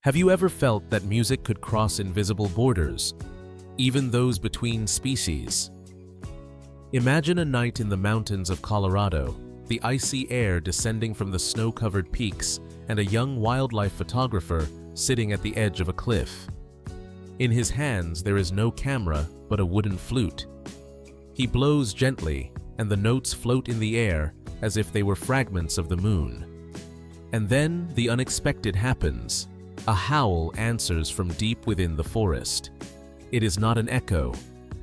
Have you ever felt that music could cross invisible borders, even those between species? Imagine a night in the mountains of Colorado, the icy air descending from the snow-covered peaks, and a young wildlife photographer sitting at the edge of a cliff. In his hands there is no camera but a wooden flute. He blows gently, and the notes float in the air as if they were fragments of the moon. And then the unexpected happens. A howl answers from deep within the forest. It is not an echo.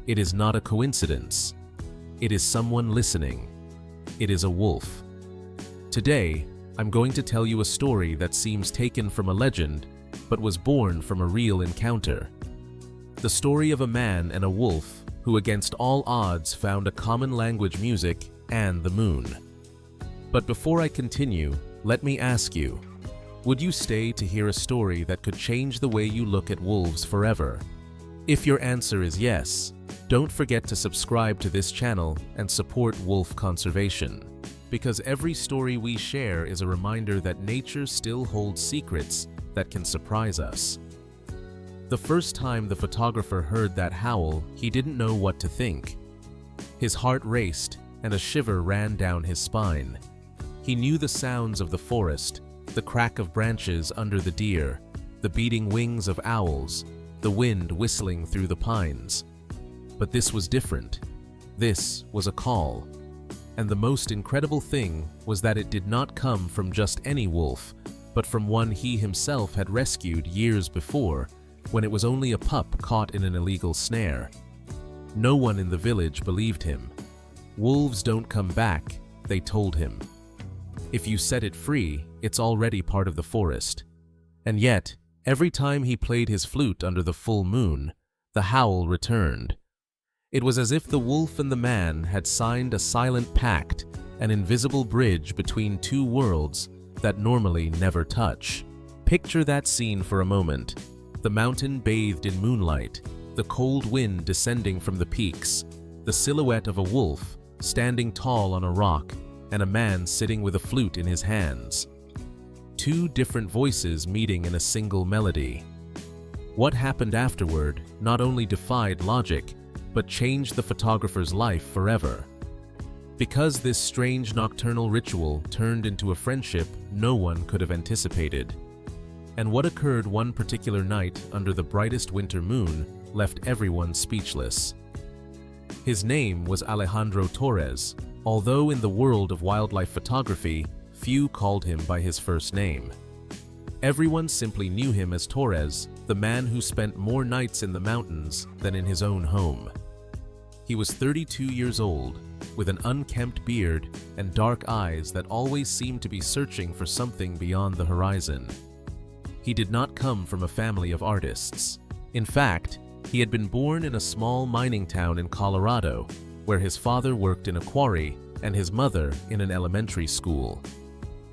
It is not a coincidence. It is someone listening. It is a wolf. Today, I'm going to tell you a story that seems taken from a legend, but was born from a real encounter. The story of a man and a wolf who against all odds found a common language: music and the moon. But before I continue, let me ask you, would you stay to hear a story that could change the way you look at wolves forever? If your answer is yes, don't forget to subscribe to this channel and support wolf conservation, because every story we share is a reminder that nature still holds secrets that can surprise us. The first time the photographer heard that howl, he didn't know what to think. His heart raced and a shiver ran down his spine. He knew the sounds of the forest, the crack of branches under the deer, the beating wings of owls, the wind whistling through the pines. But this was different. This was a call. And the most incredible thing was that it did not come from just any wolf, but from one he himself had rescued years before, when it was only a pup caught in an illegal snare. No one in the village believed him. Wolves don't come back, they told him. If you set it free, it's already part of the forest. And yet, every time he played his flute under the full moon, the howl returned. It was as if the wolf and the man had signed a silent pact, an invisible bridge between two worlds that normally never touch. Picture that scene for a moment. The mountain bathed in moonlight, the cold wind descending from the peaks, the silhouette of a wolf standing tall on a rock, and a man sitting with a flute in his hands. Two different voices meeting in a single melody. What happened afterward not only defied logic, but changed the photographer's life forever. Because this strange nocturnal ritual turned into a friendship no one could have anticipated. And what occurred one particular night under the brightest winter moon left everyone speechless. His name was Alejandro Torres, although in the world of wildlife photography, few called him by his first name. Everyone simply knew him as Torres, the man who spent more nights in the mountains than in his own home. He was 32 years old, with an unkempt beard and dark eyes that always seemed to be searching for something beyond the horizon. He did not come from a family of artists. In fact, he had been born in a small mining town in Colorado, where his father worked in a quarry and his mother in an elementary school.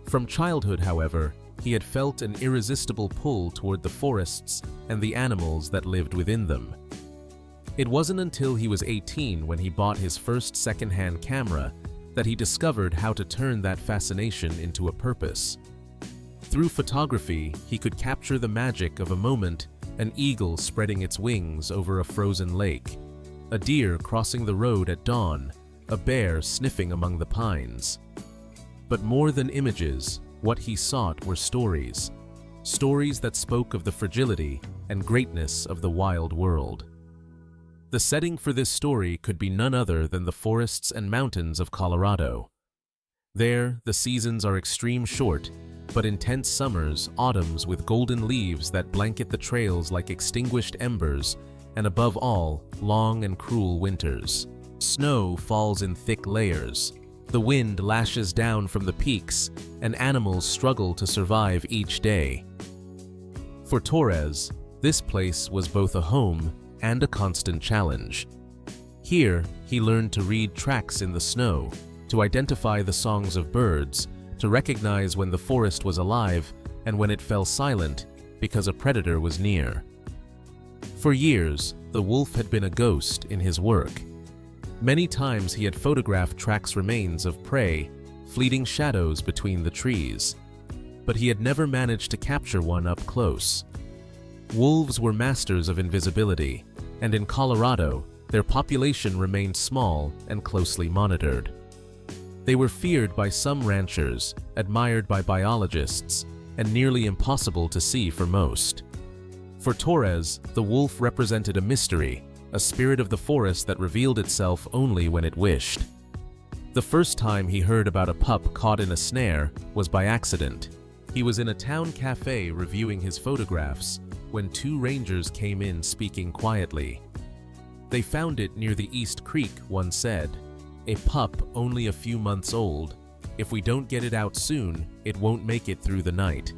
From childhood, however, he had felt an irresistible pull toward the forests and the animals that lived within them. It wasn't until he was 18 when he bought his first second-hand camera that he discovered how to turn that fascination into a purpose. Through photography, he could capture the magic of a moment, an eagle spreading its wings over a frozen lake, a deer crossing the road at dawn, a bear sniffing among the pines. But more than images, what he sought were stories. Stories that spoke of the fragility and greatness of the wild world. The setting for this story could be none other than the forests and mountains of Colorado. There, the seasons are extreme short, but intense summers, autumns with golden leaves that blanket the trails like extinguished embers, and above all, long and cruel winters. Snow falls in thick layers. The wind lashes down from the peaks, and animals struggle to survive each day. For Torres, this place was both a home and a constant challenge. Here, he learned to read tracks in the snow, to identify the songs of birds, to recognize when the forest was alive and when it fell silent because a predator was near. For years, the wolf had been a ghost in his work. Many times he had photographed tracks remains of prey, fleeting shadows between the trees. But he had never managed to capture one up close. Wolves were masters of invisibility, and in Colorado, their population remained small and closely monitored. They were feared by some ranchers, admired by biologists, and nearly impossible to see for most. For Torres, the wolf represented a mystery, a spirit of the forest that revealed itself only when it wished. The first time he heard about a pup caught in a snare was by accident. He was in a town cafe reviewing his photographs when two rangers came in speaking quietly. They found it near the East Creek, one said. A pup only a few months old. If we don't get it out soon, it won't make it through the night.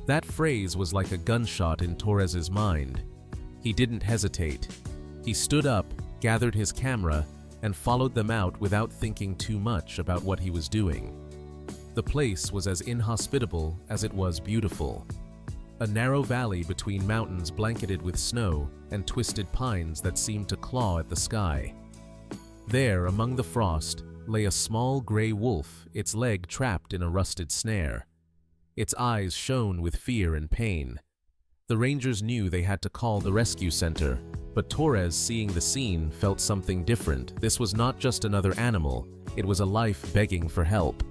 That phrase was like a gunshot in Torres's mind. He didn't hesitate. He stood up, gathered his camera, and followed them out without thinking too much about what he was doing. The place was as inhospitable as it was beautiful. A narrow valley between mountains blanketed with snow and twisted pines that seemed to claw at the sky. There, among the frost, lay a small gray wolf, its leg trapped in a rusted snare. Its eyes shone with fear and pain. The rangers knew they had to call the rescue center, but Torres, seeing the scene, felt something different. This was not just another animal, it was a life begging for help.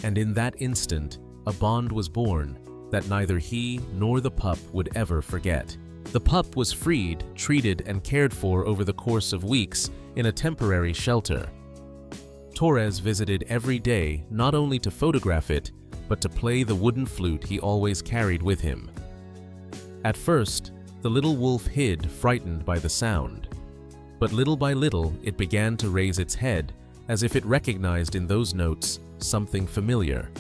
And in that instant, a bond was born that neither he nor the pup would ever forget. The pup was freed, treated, and cared for over the course of weeks in a temporary shelter. Torres visited every day not only to photograph it, but to play the wooden flute he always carried with him. At first, the little wolf hid, frightened by the sound. But little by little, it began to raise its head, as if it recognized in those notes something familiar,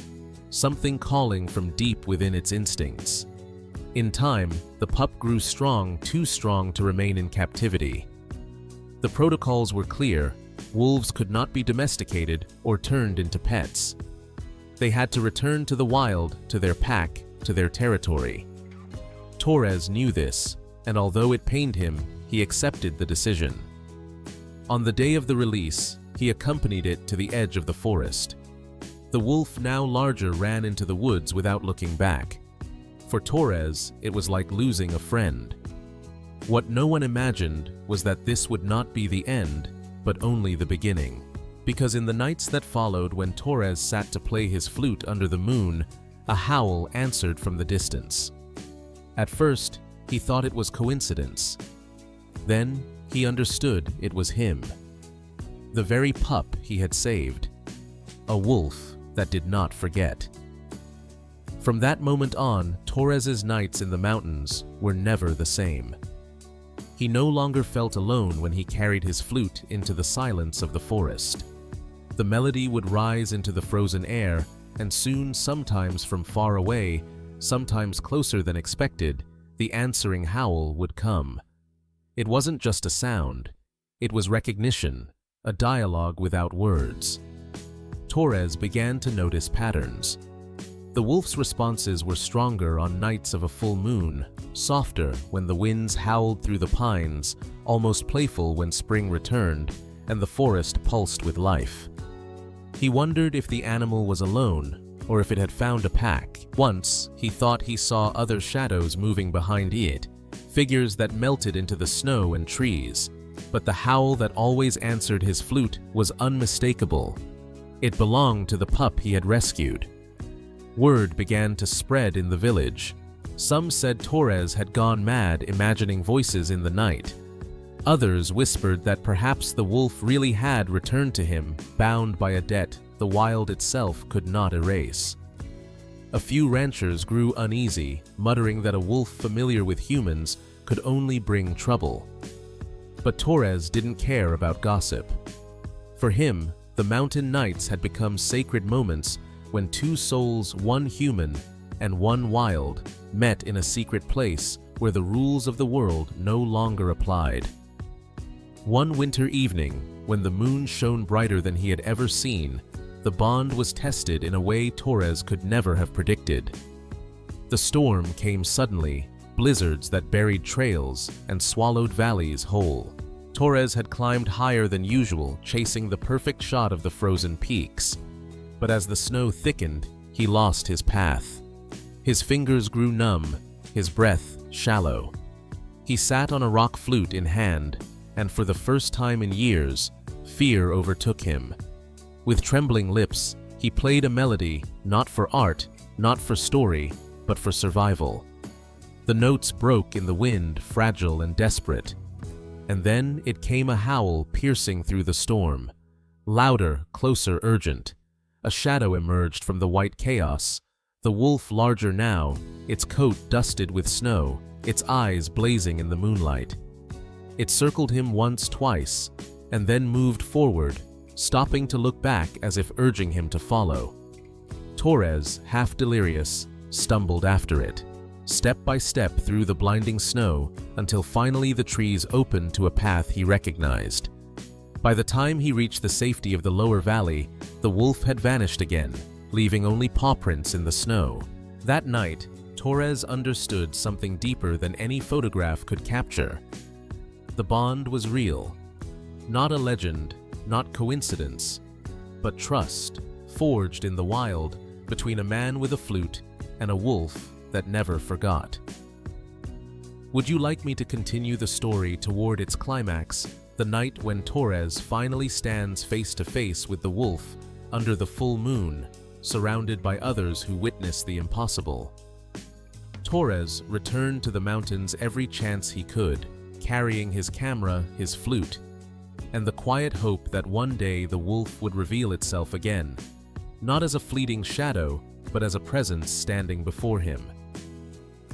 something calling from deep within its instincts. In time, the pup grew strong, too strong to remain in captivity. The protocols were clear. Wolves could not be domesticated or turned into pets. They had to return to the wild, to their pack, to their territory. Torres knew this, and although it pained him, he accepted the decision. On the day of the release, he accompanied it to the edge of the forest. The wolf, now larger, ran into the woods without looking back. For Torres, it was like losing a friend. What no one imagined was that this would not be the end, but only the beginning. Because in the nights that followed, when Torres sat to play his flute under the moon, a howl answered from the distance. At first, he thought it was coincidence. Then, he understood it was him. The very pup he had saved. A wolf that did not forget. From that moment on, Torres's nights in the mountains were never the same. He no longer felt alone when he carried his flute into the silence of the forest. The melody would rise into the frozen air, and soon, sometimes from far away, sometimes closer than expected, the answering howl would come. It wasn't just a sound. It was recognition, a dialogue without words. Torres began to notice patterns. The wolf's responses were stronger on nights of a full moon, softer when the winds howled through the pines, almost playful when spring returned and the forest pulsed with life. He wondered if the animal was alone or if it had found a pack. Once, he thought he saw other shadows moving behind it, figures that melted into the snow and trees. But the howl that always answered his flute was unmistakable. It belonged to the pup he had rescued. Word began to spread in the village. Some said Torres had gone mad imagining voices in the night. Others whispered that perhaps the wolf really had returned to him, bound by a debt the wild itself could not erase. A few ranchers grew uneasy, muttering that a wolf familiar with humans could only bring trouble. But Torres didn't care about gossip. For him, the mountain nights had become sacred moments when two souls, one human and one wild, met in a secret place where the rules of the world no longer applied. One winter evening, when the moon shone brighter than he had ever seen, the bond was tested in a way Torres could never have predicted. The storm came suddenly, blizzards that buried trails and swallowed valleys whole. Torres had climbed higher than usual, chasing the perfect shot of the frozen peaks. But as the snow thickened, he lost his path. His fingers grew numb, his breath shallow. He sat on a rock flute in hand, and for the first time in years, fear overtook him. With trembling lips, he played a melody, not for art, not for story, but for survival. The notes broke in the wind, fragile and desperate. And then it came a howl piercing through the storm. Louder, closer, urgent. A shadow emerged from the white chaos. The wolf larger now, its coat dusted with snow, its eyes blazing in the moonlight. It circled him once, twice, and then moved forward, stopping to look back as if urging him to follow. Torres, half delirious, stumbled after it, step by step through the blinding snow until finally the trees opened to a path he recognized. By the time he reached the safety of the lower valley, the wolf had vanished again, leaving only paw prints in the snow. That night, Torres understood something deeper than any photograph could capture. The bond was real. Not a legend, not coincidence, but trust, forged in the wild between a man with a flute and a wolf that never forgot. Would you like me to continue the story toward its climax, the night when Torres finally stands face to face with the wolf under the full moon, surrounded by others who witness the impossible? Torres returned to the mountains every chance he could, carrying his camera, his flute, and the quiet hope that one day the wolf would reveal itself again, not as a fleeting shadow, but as a presence standing before him.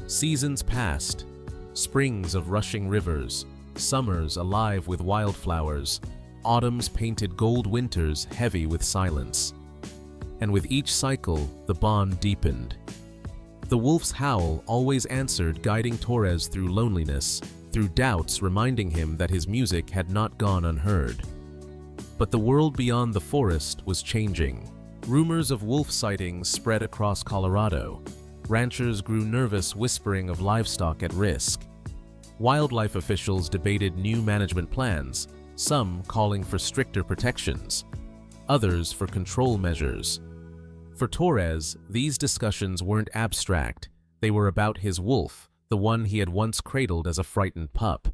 Seasons passed, springs of rushing rivers, summers alive with wildflowers, autumns painted gold, winters heavy with silence. And with each cycle, the bond deepened. The wolf's howl always answered, guiding Torres through loneliness, through doubts, reminding him that his music had not gone unheard. But the world beyond the forest was changing. Rumors of wolf sightings spread across Colorado. Ranchers grew nervous, whispering of livestock at risk. Wildlife officials debated new management plans, some calling for stricter protections, others for control measures. For Torres, these discussions weren't abstract. They were about his wolf, the one he had once cradled as a frightened pup.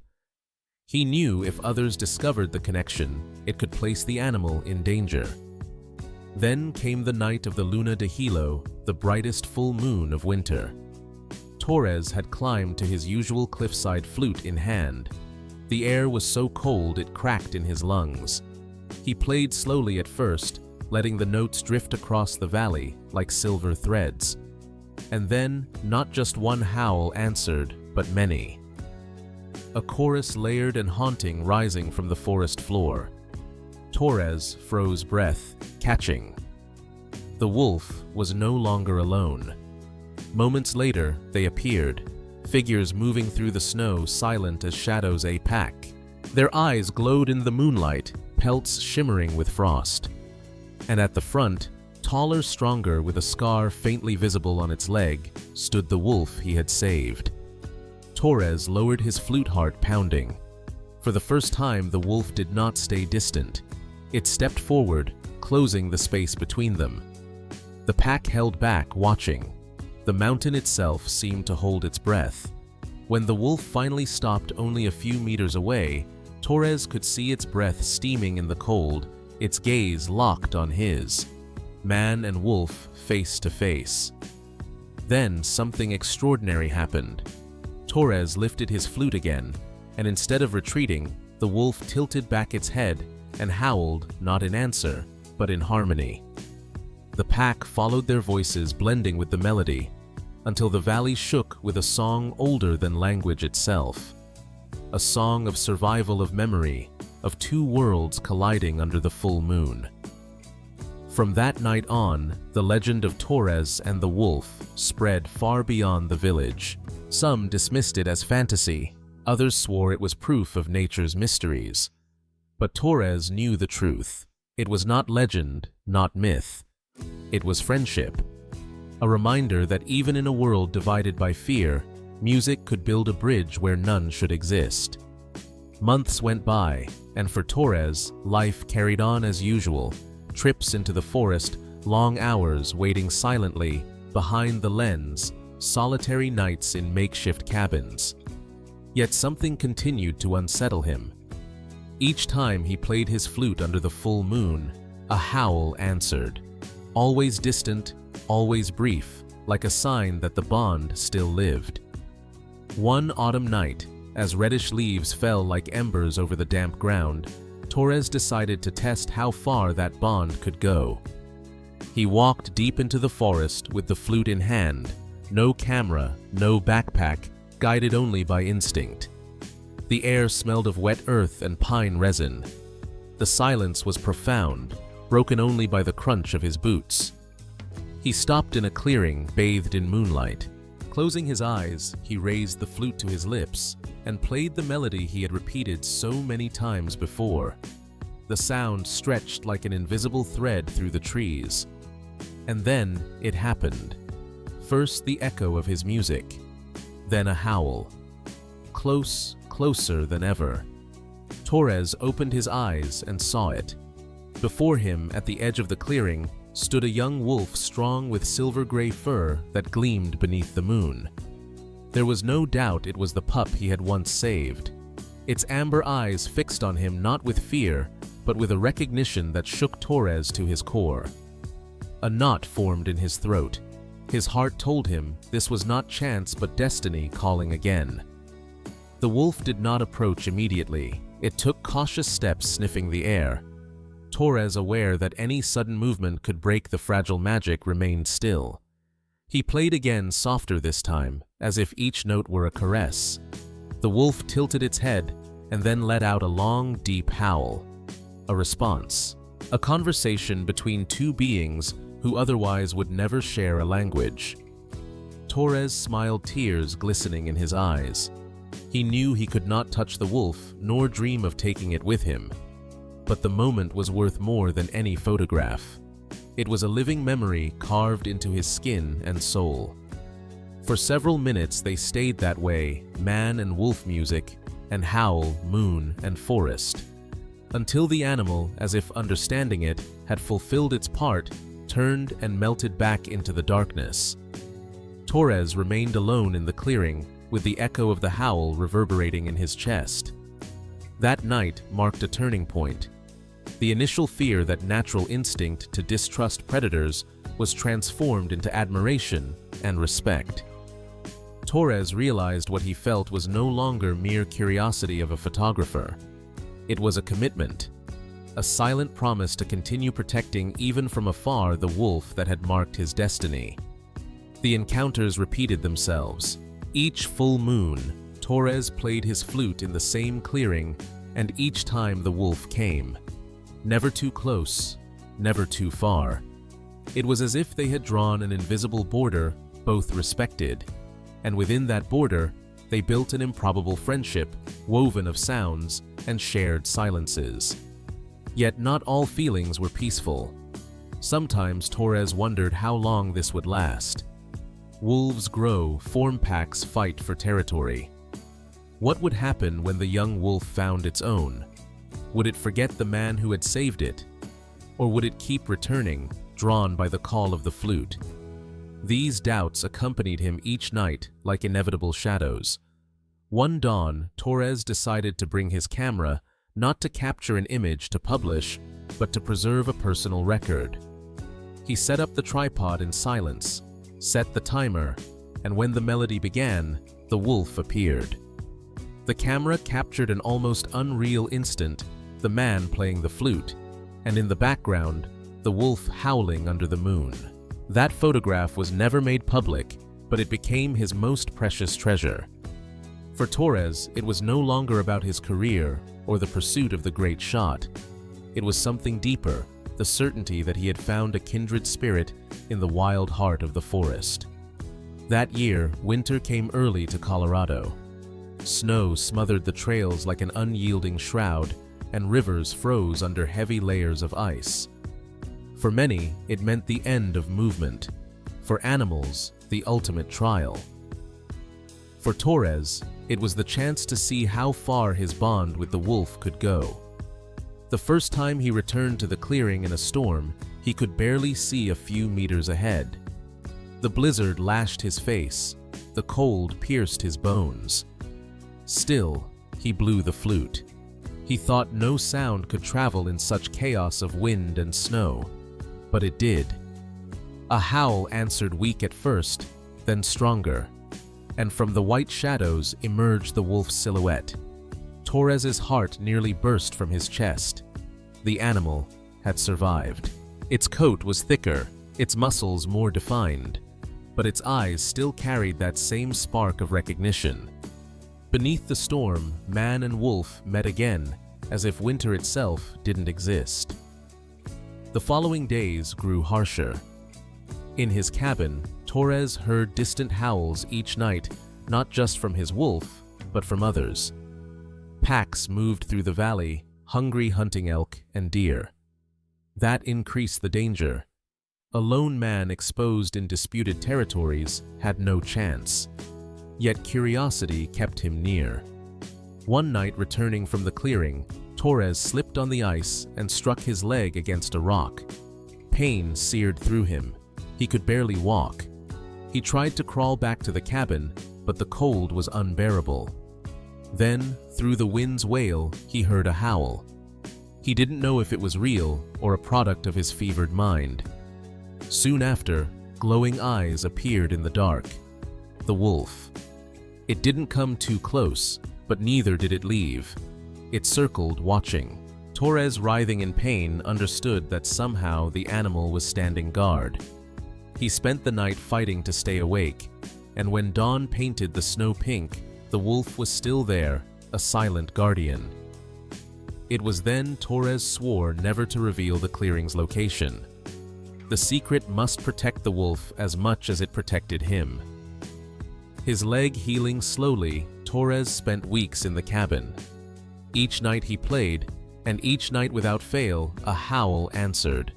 He knew if others discovered the connection, it could place the animal in danger. Then came the night of the Luna de Hilo, the brightest full moon of winter. Torres had climbed to his usual cliffside, flute in hand. The air was so cold it cracked in his lungs. He played slowly at first, letting the notes drift across the valley like silver threads. And then, not just one howl answered, but many. A chorus layered and haunting rising from the forest floor. Torres froze breath, catching. The wolf was no longer alone. Moments later, they appeared, figures moving through the snow, silent as shadows a pack. Their eyes glowed in the moonlight, pelts shimmering with frost. And at the front, taller, stronger, with a scar faintly visible on its leg, stood the wolf he had saved. Torres lowered his flute, heart pounding. For the first time, the wolf did not stay distant. It stepped forward, closing the space between them. The pack held back, watching. The mountain itself seemed to hold its breath. When the wolf finally stopped only a few meters away, Torres could see its breath steaming in the cold, its gaze locked on his. Man and wolf face to face. Then something extraordinary happened. Torres lifted his flute again, and instead of retreating, the wolf tilted back its head and howled, not in answer, but in harmony. The pack followed their voices, blending with the melody, until the valley shook with a song older than language itself. A song of survival, of memory, of two worlds colliding under the full moon. From that night on, the legend of Torres and the wolf spread far beyond the village. Some dismissed it as fantasy, others swore it was proof of nature's mysteries. But Torres knew the truth. It was not legend, not myth. It was friendship. A reminder that even in a world divided by fear, music could build a bridge where none should exist. Months went by, and for Torres, life carried on as usual. Trips into the forest, long hours waiting silently behind the lens, solitary nights in makeshift cabins. Yet something continued to unsettle him. Each time he played his flute under the full moon, a howl answered, always distant, always brief, like a sign that the bond still lived. One autumn night, as reddish leaves fell like embers over the damp ground, Torres decided to test how far that bond could go. He walked deep into the forest with the flute in hand, no camera, no backpack, guided only by instinct. The air smelled of wet earth and pine resin. The silence was profound, broken only by the crunch of his boots. He stopped in a clearing bathed in moonlight. Closing his eyes, he raised the flute to his lips and played the melody he had repeated so many times before. The sound stretched like an invisible thread through the trees. And then it happened. First the echo of his music, then a howl. Closer than ever. Torres opened his eyes and saw it. Before him, at the edge of the clearing, stood a young wolf strong with silver-gray fur that gleamed beneath the moon. There was no doubt it was the pup he had once saved. Its amber eyes fixed on him not with fear, but with a recognition that shook Torres to his core. A knot formed in his throat. His heart told him this was not chance but destiny calling again. The wolf did not approach immediately. It took cautious steps, sniffing the air. Torres, aware that any sudden movement could break the fragile magic, remained still. He played again, softer this time, as if each note were a caress. The wolf tilted its head and then let out a long, deep howl. A response. A conversation between two beings who otherwise would never share a language. Torres smiled, tears glistening in his eyes. He knew he could not touch the wolf, nor dream of taking it with him. But the moment was worth more than any photograph. It was a living memory carved into his skin and soul. For several minutes they stayed that way, man and wolf music, and howl, moon, and forest. Until the animal, as if understanding it, had fulfilled its part, turned and melted back into the darkness. Torres remained alone in the clearing, with the echo of the howl reverberating in his chest. That night marked a turning point. The initial fear, that natural instinct to distrust predators, was transformed into admiration and respect. Torres realized what he felt was no longer mere curiosity of a photographer. It was a commitment, a silent promise to continue protecting even from afar the wolf that had marked his destiny. The encounters repeated themselves. Each full moon, Torres played his flute in the same clearing, and each time the wolf came. Never too close, never too far. It was as if they had drawn an invisible border both respected, and within that border, they built an improbable friendship, woven of sounds and shared silences. Yet not all feelings were peaceful. Sometimes Torres wondered how long this would last. Wolves grow, form packs fight for territory. What would happen when the young wolf found its own? Would it forget the man who had saved it? Or would it keep returning, drawn by the call of the flute? These doubts accompanied him each night like inevitable shadows. One dawn, Torres decided to bring his camera, not to capture an image to publish, but to preserve a personal record. He set up the tripod in silence, set the timer, and when the melody began, the wolf appeared. The camera captured an almost unreal instant, the man playing the flute, and in the background, the wolf howling under the moon. That photograph was never made public, but it became his most precious treasure. For Torres, it was no longer about his career or the pursuit of the great shot. It was something deeper, the certainty that he had found a kindred spirit in the wild heart of the forest. That year, winter came early to Colorado. Snow smothered the trails like an unyielding shroud, and rivers froze under heavy layers of ice. For many, it meant the end of movement. For animals, the ultimate trial. For Torres, it was the chance to see how far his bond with the wolf could go. The first time he returned to the clearing in a storm, he could barely see a few meters ahead. The blizzard lashed his face, the cold pierced his bones. Still, he blew the flute. He thought no sound could travel in such chaos of wind and snow, but it did. A howl answered weak at first, then stronger, and from the white shadows emerged the wolf's silhouette. Torres's heart nearly burst from his chest. The animal had survived. Its coat was thicker, its muscles more defined, but its eyes still carried that same spark of recognition. Beneath the storm, man and wolf met again, as if winter itself didn't exist. The following days grew harsher. In his cabin, Torres heard distant howls each night, not just from his wolf, but from others. Packs moved through the valley, hungry hunting elk and deer. That increased the danger. A lone man exposed in disputed territories had no chance. Yet curiosity kept him near. One night, returning from the clearing, Torres slipped on the ice and struck his leg against a rock. Pain seared through him. He could barely walk. He tried to crawl back to the cabin, but the cold was unbearable. Then, through the wind's wail, he heard a howl. He didn't know if it was real or a product of his fevered mind. Soon after, glowing eyes appeared in the dark. The wolf. It didn't come too close, but neither did it leave. It circled, watching. Torres, writhing in pain, understood that somehow the animal was standing guard. He spent the night fighting to stay awake, and when dawn painted the snow pink, the wolf was still there, a silent guardian. It was then Torres swore never to reveal the clearing's location. The secret must protect the wolf as much as it protected him. His leg healing slowly, Torres spent weeks in the cabin. Each night he played, and each night without fail, a howl answered.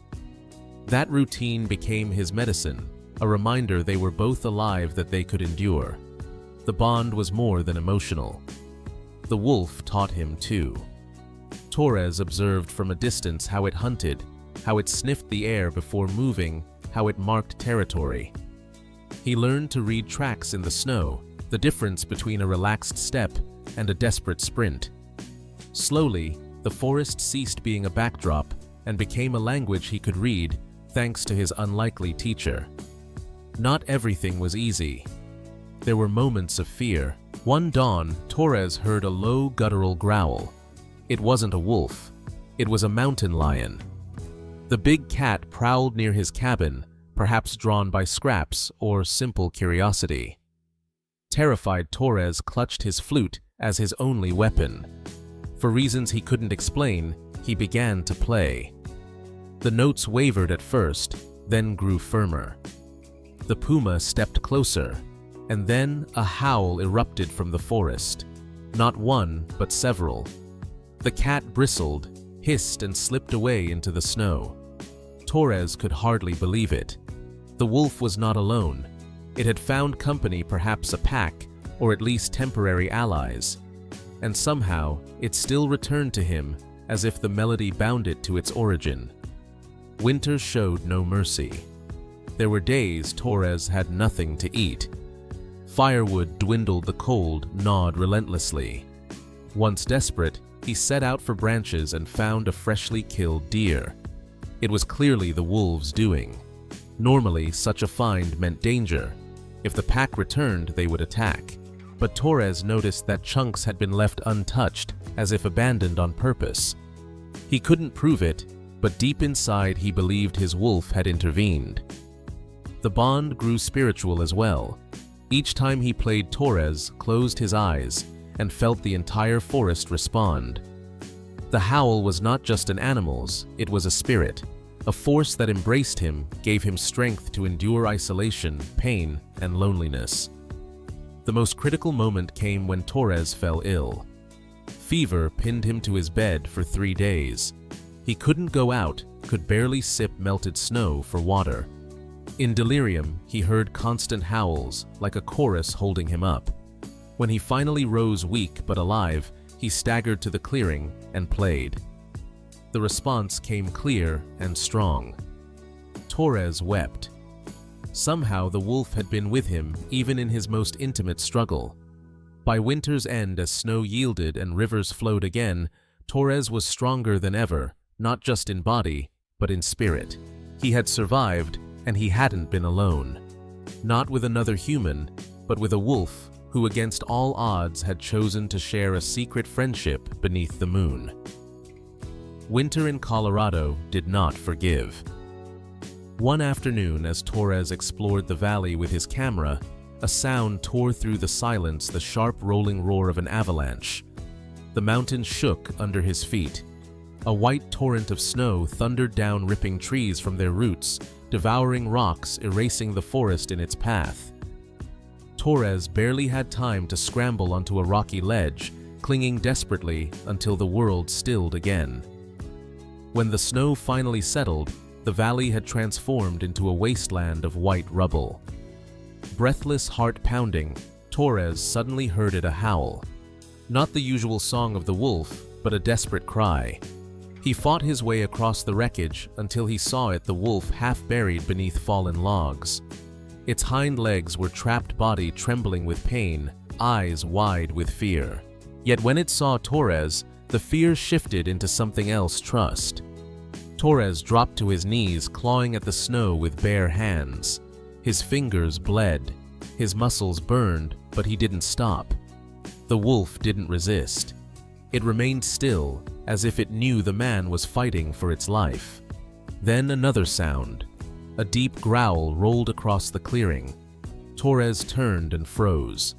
That routine became his medicine, a reminder they were both alive, that they could endure. The bond was more than emotional. The wolf taught him too. Torres observed from a distance how it hunted, how it sniffed the air before moving, how it marked territory. He learned to read tracks in the snow, the difference between a relaxed step and a desperate sprint. Slowly, the forest ceased being a backdrop and became a language he could read, thanks to his unlikely teacher. Not everything was easy. There were moments of fear. One dawn, Torres heard a low guttural growl. It wasn't a wolf. It was a mountain lion. The big cat prowled near his cabin, perhaps drawn by scraps or simple curiosity. Terrified, Torres clutched his flute as his only weapon. For reasons he couldn't explain, he began to play. The notes wavered at first, then grew firmer. The puma stepped closer, and then a howl erupted from the forest. Not one, but several. The cat bristled, hissed, and slipped away into the snow. Torres could hardly believe it. The wolf was not alone. It had found company, perhaps a pack, or at least temporary allies. And somehow, it still returned to him, as if the melody bound it to its origin. Winter showed no mercy. There were days Torres had nothing to eat. Firewood dwindled, the cold gnawed relentlessly. Once desperate, he set out for branches and found a freshly killed deer. It was clearly the wolves' doing. Normally, such a find meant danger. If the pack returned, they would attack. But Torres noticed that chunks had been left untouched, as if abandoned on purpose. He couldn't prove it, but deep inside he believed his wolf had intervened. The bond grew spiritual as well. Each time he played, Torres closed his eyes and felt the entire forest respond. The howl was not just an animal's, it was a spirit, a force that embraced him, gave him strength to endure isolation, pain, and loneliness. The most critical moment came when Torres fell ill. Fever pinned him to his bed for 3 days. He couldn't go out, could barely sip melted snow for water. In delirium, he heard constant howls, like a chorus holding him up. When he finally rose weak but alive, he staggered to the clearing and played. The response came clear and strong. Torres wept. Somehow the wolf had been with him even in his most intimate struggle. By winter's end, as snow yielded and rivers flowed again, Torres was stronger than ever, not just in body, but in spirit. He had survived, and he hadn't been alone. Not with another human, but with a wolf who against all odds had chosen to share a secret friendship beneath the moon. Winter in Colorado did not forgive. One afternoon, as Torres explored the valley with his camera, a sound tore through the silence, the sharp rolling roar of an avalanche. The mountain shook under his feet. A white torrent of snow thundered down, ripping trees from their roots, devouring rocks, erasing the forest in its path. Torres barely had time to scramble onto a rocky ledge, clinging desperately until the world stilled again. When the snow finally settled, the valley had transformed into a wasteland of white rubble. Breathless, heart-pounding, Torres suddenly heard it a howl. Not the usual song of the wolf, but a desperate cry. He fought his way across the wreckage until he saw it, the wolf half buried beneath fallen logs. Its hind legs were trapped, body trembling with pain, eyes wide with fear. Yet when it saw Torres, the fear shifted into something else: trust. Torres dropped to his knees, clawing at the snow with bare hands. His fingers bled, his muscles burned, but he didn't stop. The wolf didn't resist. It remained still, as if it knew the man was fighting for its life. Then another sound. A deep growl rolled across the clearing. Torres turned and froze.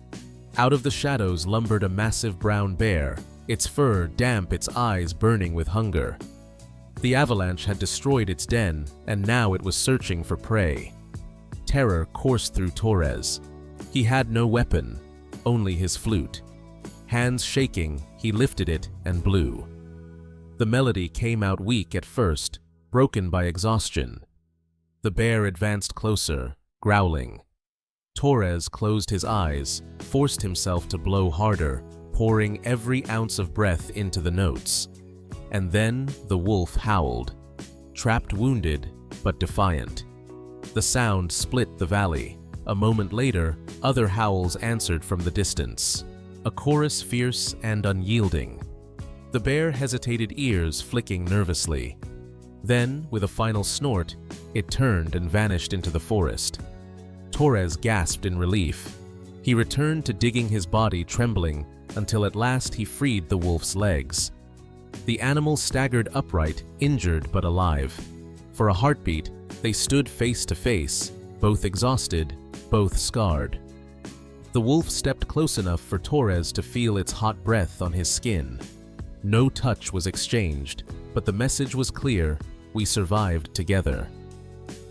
Out of the shadows lumbered a massive brown bear, its fur damp, its eyes burning with hunger. The avalanche had destroyed its den, and now it was searching for prey. Terror coursed through Torres. He had no weapon, only his flute. Hands shaking, he lifted it and blew. The melody came out weak at first, broken by exhaustion. The bear advanced closer, growling. Torres closed his eyes, forced himself to blow harder, pouring every ounce of breath into the notes. And then the wolf howled, trapped, wounded, but defiant. The sound split the valley. A moment later, other howls answered from the distance, a chorus fierce and unyielding. The bear hesitated, ears flicking nervously. Then, with a final snort, it turned and vanished into the forest. Torres gasped in relief. He returned to digging his body, trembling, until at last he freed the wolf's legs. The animal staggered upright, injured but alive. For a heartbeat, they stood face to face, both exhausted, both scarred. The wolf stepped close enough for Torres to feel its hot breath on his skin. No touch was exchanged, but the message was clear: we survived together.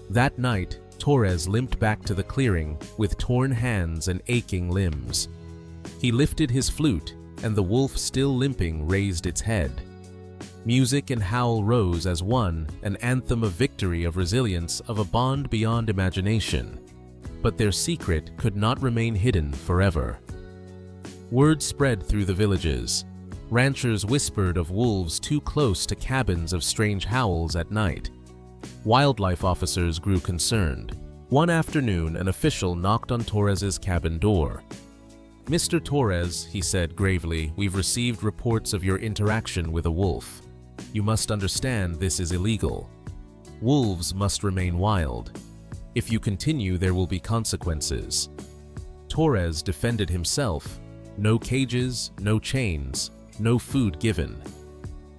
That night, Torres limped back to the clearing with torn hands and aching limbs. He lifted his flute, and the wolf, still limping, raised its head. Music and howl rose as one, an anthem of victory, of resilience, of a bond beyond imagination. But their secret could not remain hidden forever. Word spread through the villages. Ranchers whispered of wolves too close to cabins, of strange howls at night. Wildlife officers grew concerned. One afternoon, an official knocked on Torres's cabin door. "Mr. Torres," he said gravely, "we've received reports of your interaction with a wolf. You must understand this is illegal. Wolves must remain wild. If you continue, there will be consequences." Torres defended himself. No cages, no chains, no food given.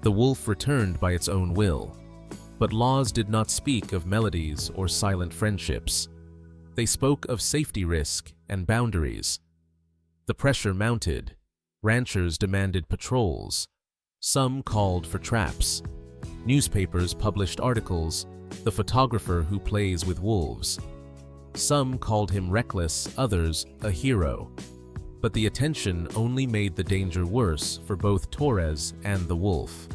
The wolf returned by its own will. But laws did not speak of melodies or silent friendships. They spoke of safety risk and boundaries. The pressure mounted. Ranchers demanded patrols. Some called for traps. Newspapers published articles, "The photographer who plays with wolves." Some called him reckless, others a hero. But the attention only made the danger worse for both Torres and the wolf.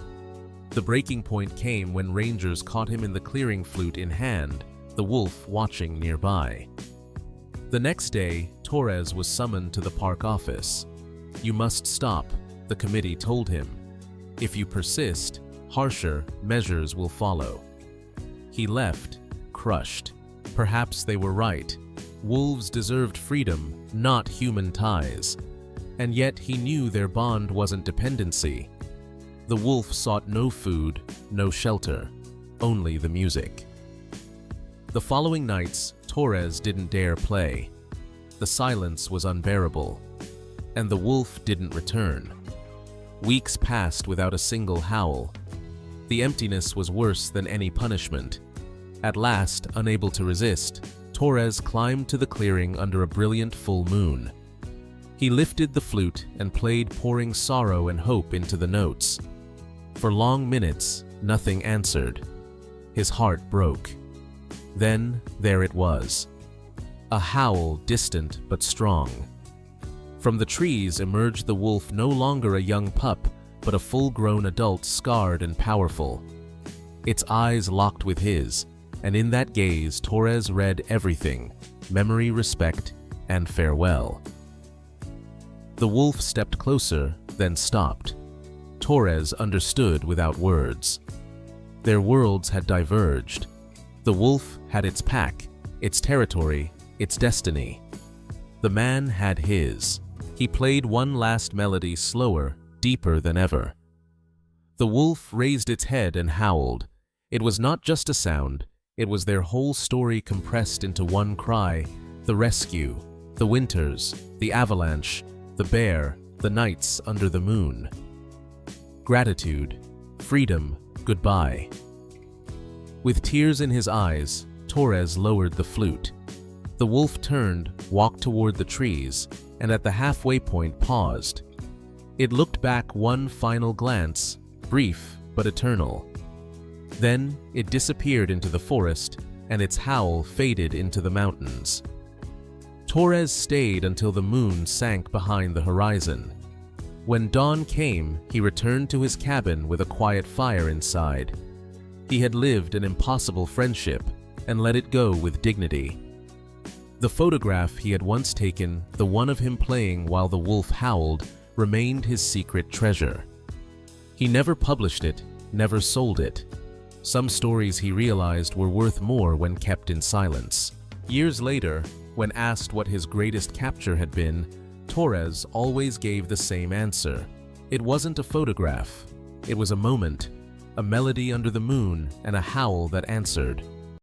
The breaking point came when rangers caught him in the clearing, flute in hand, the wolf watching nearby. The next day, Torres was summoned to the park office. "You must stop," the committee told him. "If you persist, harsher measures will follow." He left, crushed. Perhaps they were right. Wolves deserved freedom, not human ties. And yet he knew their bond wasn't dependency. The wolf sought no food, no shelter, only the music. The following nights, Torres didn't dare play. The silence was unbearable, and the wolf didn't return. Weeks passed without a single howl. The emptiness was worse than any punishment. At last, unable to resist, Torres climbed to the clearing under a brilliant full moon. He lifted the flute and played, pouring sorrow and hope into the notes. For long minutes, nothing answered. His heart broke. Then, there it was. A howl, distant but strong. From the trees emerged the wolf, no longer a young pup, but a full-grown adult, scarred and powerful. Its eyes locked with his, and in that gaze Torres read everything: memory, respect, and farewell. The wolf stepped closer, then stopped. Torres understood without words. Their worlds had diverged. The wolf had its pack, its territory, its destiny. The man had his. He played one last melody, slower, deeper than ever. The wolf raised its head and howled. It was not just a sound, it was their whole story compressed into one cry: the rescue, the winters, the avalanche, the bear, the nights under the moon. Gratitude, freedom, goodbye. With tears in his eyes, Torres lowered the flute. The wolf turned, walked toward the trees, and at the halfway point paused. It looked back one final glance, brief but eternal. Then it disappeared into the forest, and its howl faded into the mountains. Torres stayed until the moon sank behind the horizon. When dawn came, he returned to his cabin with a quiet fire inside. He had lived an impossible friendship and let it go with dignity. The photograph he had once taken, the one of him playing while the wolf howled, remained his secret treasure. He never published it, never sold it. Some stories, he realized, were worth more when kept in silence. Years later, when asked what his greatest capture had been, Torres always gave the same answer. It wasn't a photograph. It was a moment, a melody under the moon, and a howl that answered.